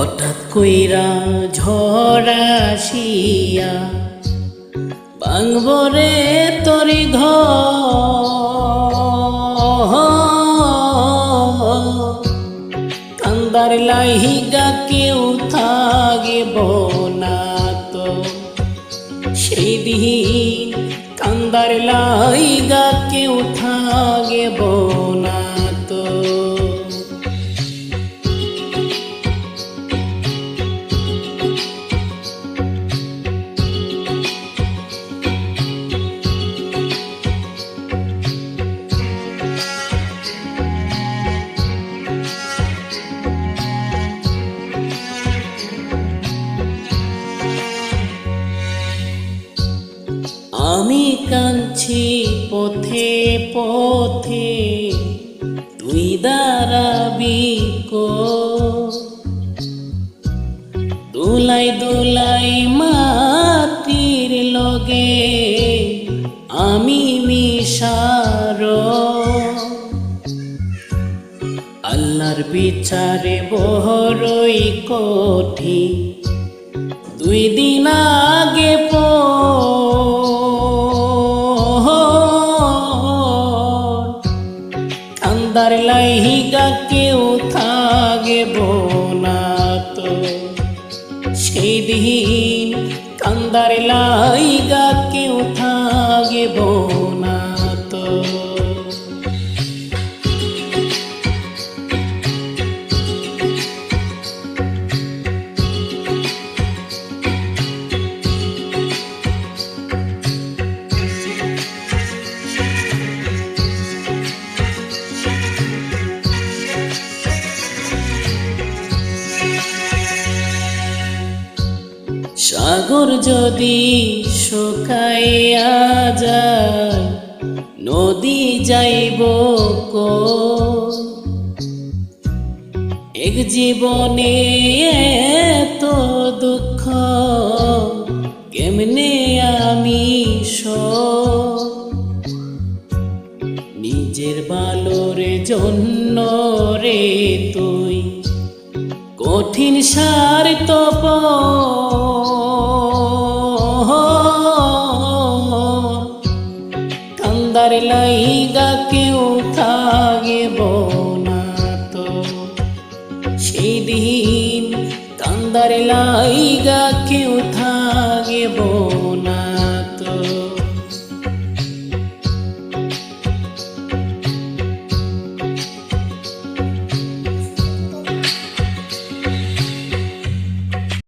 হঠাৎ কইরা ঝড় আসিয়া ভাঙব রে তরি ঘর, কান্দার লাইগা কেউ থাকিব না তো সেই দিন, কান্দার লাইগা কেউ থাকিব না তো। আমি কাঁদছি পথে পথে, তুই দাঁড়াবি কই? দোলাই দোলাই মাটির লগে আমি মিশার, আল্লাহর বিচারে বড়ই কঠিন। 2 দিন আগে কান্দার লাইগা কেউ থাকিব না তো সেই দিন, কান্দার লাইগা কেউ থাকিব না তো। সাগর যদি শুকাইয়া যায়, নদী যাইব কই? এক জীবনে এত দুঃখ কেমনে আমি সই? নিজের ভালোর জন্য রে তুই কঠিন স্বার্থ কান্দার লাইগা কেউ থাকিব না তো সেই দিন, কান্দার লাইগা কেউ থাকিব